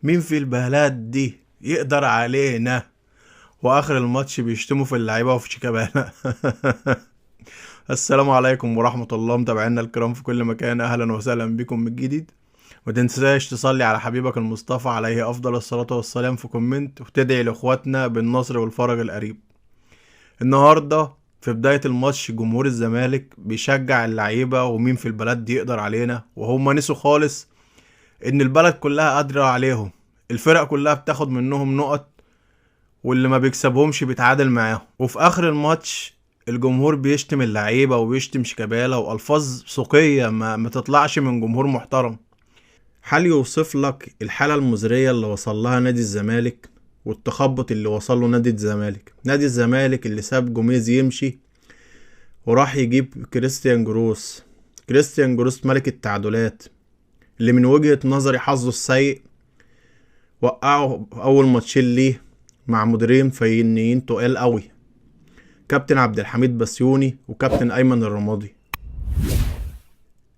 مين في البلد دي يقدر علينا؟ واخر الماتش بيشتموا في اللعيبه وفي شيكابالا. السلام عليكم ورحمه الله، متابعينا الكرام في كل مكان، اهلا وسهلا بكم من جديد. ما تنساش تصلي على حبيبك المصطفى عليه افضل الصلاه والسلام في كومنت، وتدعي لاخواتنا بالنصر والفرج القريب. النهارده في بدايه الماتش جمهور الزمالك بيشجع اللعيبه ومين في البلد دي يقدر علينا، وهم نسوا خالص ان البلد كلها قادره عليهم. الفرق كلها بتاخد منهم نقط، واللي ما بيكسبهمش بيتعادل معاهم. وفي اخر الماتش الجمهور بيشتم اللعيبه وبيشتم شيكابالا والفاظ سوقيه ما تطلعش من جمهور محترم. حال يوصف لك الحاله المزريه اللي وصل لها نادي الزمالك، والتخبط اللي وصل له نادي الزمالك. نادي الزمالك اللي ساب جوميز يمشي وراح يجيب كريستيان جروس. كريستيان جروس ملك التعادلات، اللي من وجهة نظري حظه السيء. وقعوا اول ماتشين ليه مع مديرين فنيين تقال قوي، كابتن عبد الحميد بسيوني وكابتن ايمن الرمادي.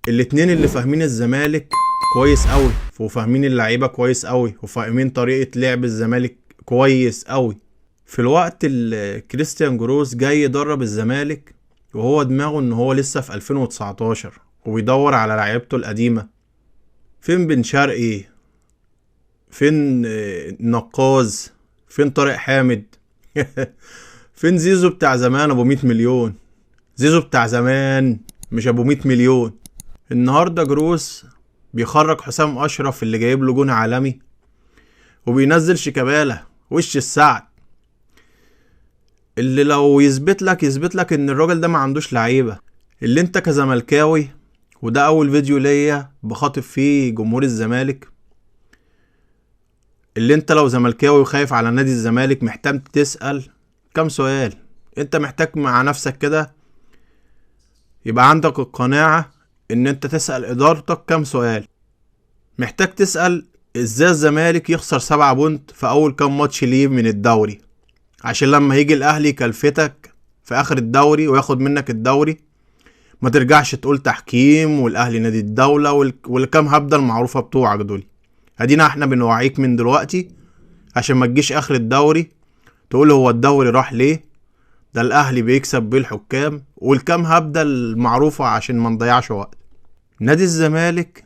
الاتنين اللي فاهمين الزمالك كويس قوي، وفاهمين اللعيبه كويس قوي، وفاهمين طريقه لعب الزمالك كويس قوي. في الوقت اللي كريستيان جروس جاي يدرب الزمالك وهو دماغه ان هو لسه في 2019 وبيدور على لعيبته القديمه. فين بن شرقي؟ فين نقاز؟ فين طارق حامد؟ فين زيزو بتاع زمان ابو 100 مليون؟ زيزو بتاع زمان مش ابو 100 مليون. النهارده جروس بيخرج حسام اشرف اللي جايب له جون عالمي، وبينزل شيكابالا وش السعد، اللي لو يثبت لك ان الراجل ده ما عندوش لعيبه. اللي انت كزملكاوي، وده اول فيديو ليا بخاطب فيه جمهور الزمالك، اللي انت لو زملكاوي وخايف على نادي الزمالك محتاج تسأل كام سؤال. انت محتاج مع نفسك كده يبقى عندك القناعة ان انت تسأل ادارتك كام سؤال. محتاج تسأل ازاي الزمالك يخسر 7 بونت في اول كام ماتش ليه من الدوري، عشان لما يجي الاهلي كلفتك في اخر الدوري وياخد منك الدوري ما ترجعش تقول تحكيم والاهلي نادي الدولة والكام هبدة المعروفة بتوعك دول. ادينا احنا بنوعيك من دلوقتي عشان ما تجيش اخر الدوري تقول هو الدوري راح ليه، ده الاهلي بيكسب بيه الحكام والكام هبدة المعروفة عشان ما نضيعش وقت. نادي الزمالك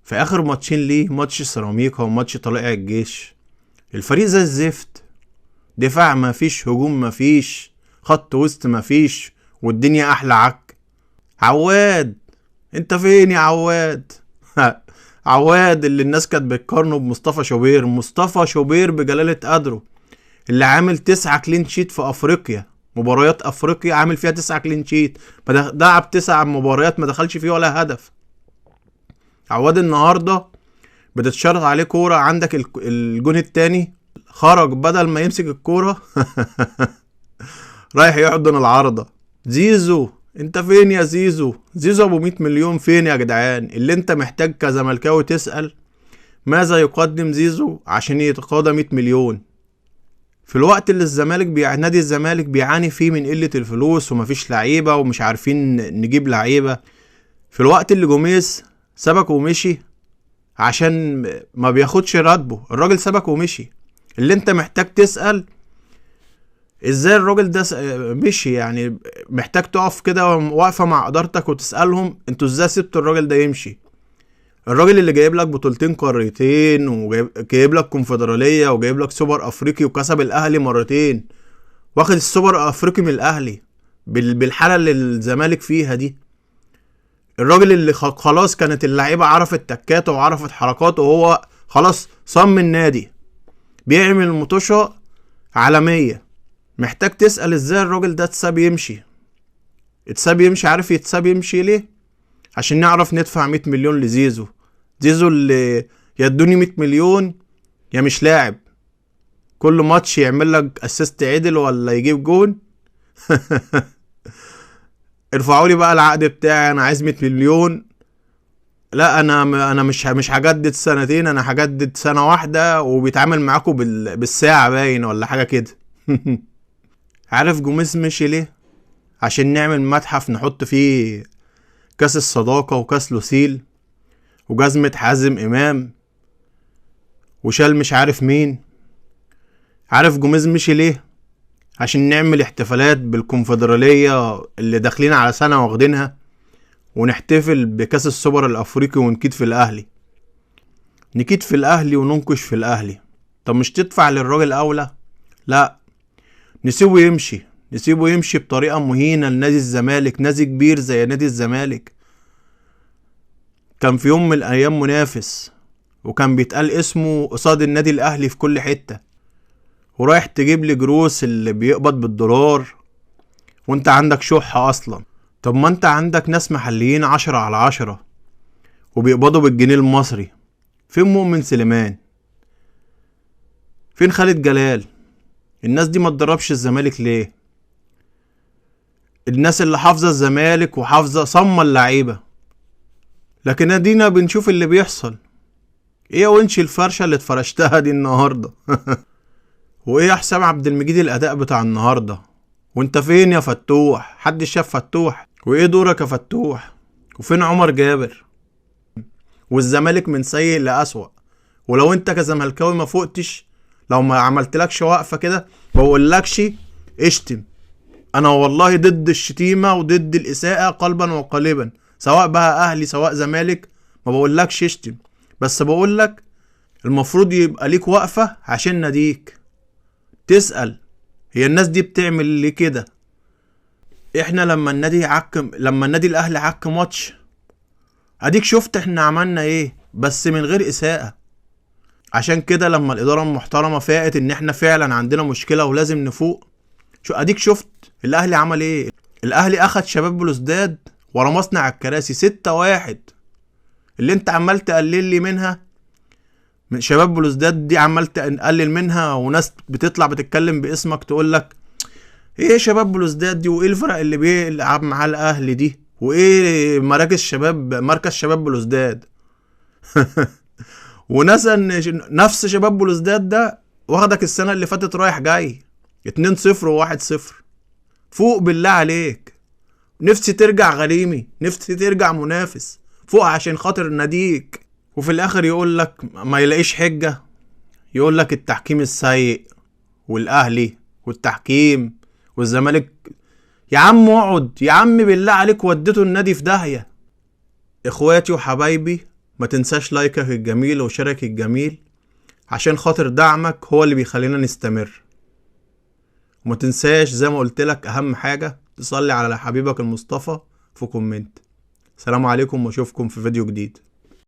في اخر ماتشين ليه، ماتش سيراميكا وماتش طلائع الجيش، الفريق زي الزفت. دفاع مفيش، هجوم مفيش، خط وسط مفيش، والدنيا احلى عك. عواد انت فين يا عواد؟ عواد اللي الناس كانت بتقارنه بمصطفى شوبير. مصطفى شوبير بجلالة قدره اللي عامل 9 كلين شيت في افريقيا، مباريات افريقيا عامل فيها 9 كلين شيت، لعب 9 مباريات ما دخلش فيه ولا هدف. عواد النهارده بتتشرط عليه كوره، عندك الجون التاني خرج بدل ما يمسك الكوره رايح يحضن العارضه. زيزو انت فين يا زيزو؟ زيزو ابو 100 مليون فين يا جدعان؟ اللي انت محتاج كزملكاوي تسأل ماذا يقدم زيزو عشان يتقاضى 100 مليون في الوقت اللي نادي الزمالك بيعاني فيه من قلة الفلوس ومفيش لعيبة ومش عارفين نجيب لعيبة. في الوقت اللي جوميز سبك ومشي عشان ما بياخدش راتبه، الراجل سبك ومشي. اللي انت محتاج تسأل ازاي الراجل ده مشي، يعني محتاج تقف كده واقفة مع ادارتك وتسألهم انتوا ازاي سبتوا الراجل ده يمشي. الراجل اللي جايب لك بطولتين قارتين وجايب لك كونفدرالية وجايب لك سوبر افريقي وكسب الاهلي مرتين، واخد السوبر افريقي من الاهلي بالحالة اللي الزمالك فيها دي. الراجل اللي خلاص كانت اللعيبة عرفت تكاته وعرفت حركاته وهو خلاص صم النادي، بيعمل مطوشة عالمية. محتاج تسأل ازاي الراجل ده اتساب يمشي. عارف يتساب يمشي ليه؟ عشان نعرف ندفع 100 مليون لزيزو. زيزو اللي يدوني 100 مليون يا مش لاعب، كل ماتش يعمل لك اسيست عدل ولا يجيب جون. ارفعوا لي بقى العقد بتاعي، انا عايز 100 مليون. لا انا مش هجدد سنتين، انا هجدد سنة واحدة، وبيتعامل معاكم بالساعة باين ولا حاجة كده. عارف جوميز مشي ليه؟ عشان نعمل متحف نحط فيه كاس الصداقة وكاس لوسيل وجزمة حازم امام وشال مش عارف مين. عارف جوميز مشي ليه؟ عشان نعمل احتفالات بالكونفدرالية اللي داخلين على سنة واخدينها، ونحتفل بكاس السوبر الافريقي ونكيد في الاهلي. نكيد في الاهلي وننكش في الاهلي. طب مش تدفع للراجل اولى؟ لا، نسيبه يمشي بطريقة مهينة لنادي الزمالك. نادي كبير زي نادي الزمالك كان في يوم من الايام منافس، وكان بيتقال اسمه قصاد النادي الاهلي في كل حتة، ورايح تجيب لي جروس اللي بيقبض بالدولار وانت عندك شح اصلا. طب ما انت عندك ناس محليين 10/10 وبيقبضوا بالجنيه المصري. فين مؤمن سليمان؟ فين خالد جلال؟ الناس دي ما تدربش الزمالك ليه؟ الناس اللي حافظة الزمالك وحافظة صم اللعيبة. لكن ادينا بنشوف اللي بيحصل. ايه ونش الفرشة اللي اتفرشتها دي النهاردة؟ وايه يا حسام عبد المجيد الاداء بتاع النهاردة؟ وانت فين يا فتوح؟ حد شاف فتوح؟ وايه دورك يا فتوح؟ وفين عمر جابر؟ والزمالك من سيء لأسوأ. ولو انت كزملكاوي ما فوقتش، لو ما عملتلكش وقفة كده بقولكش اشتم. انا والله ضد الشتيمة وضد الاساءة قلبا وقالبا، سواء بقى اهلي سواء زمالك. ما بقولكش اشتم، بس بقولك المفروض يبقى ليك وقفة عشان ناديك. تسأل هي الناس دي بتعمل ليه كده؟ احنا لما النادي الاهلي عك ماتش، اديك شفت احنا عملنا ايه، بس من غير اساءة. عشان كده لما الادارة المحترمة فاقت ان احنا فعلا عندنا مشكلة ولازم نفوق، شو اديك شفت الاهلي عمل ايه. الاهلي اخد شباب بلوزداد ورا مصنع الكراسي 6-1. اللي انت عمال تقلل لي منها من شباب بلوزداد دي، عمال تقلل منها، وناس بتطلع بتتكلم باسمك تقولك ايه شباب بلوزداد دي، وايه الفرق اللي بيلعب معاه الاهلي دي، وايه مركز شباب بلوزداد. وناس نفس شباب بلوزداد ده واخدك السنة اللي فاتت رايح جاي 2-0 و1-0. فوق بالله عليك. نفسي ترجع غريمي، نفسي ترجع منافس فوق عشان خاطر ناديك. وفي الاخر يقولك ما يلاقيش حجة، يقولك التحكيم السيء والاهلي والتحكيم والزمالك. يا عم اقعد يا عم بالله عليك، وديته النادي في داهية. اخواتي وحبايبي، ما تنساش لايكك الجميل وشارك الجميل، عشان خاطر دعمك هو اللي بيخلينا نستمر. وما تنساش زي ما قلت لك اهم حاجة تصلي على حبيبك المصطفى في كومنت. سلام عليكم واشوفكم في فيديو جديد.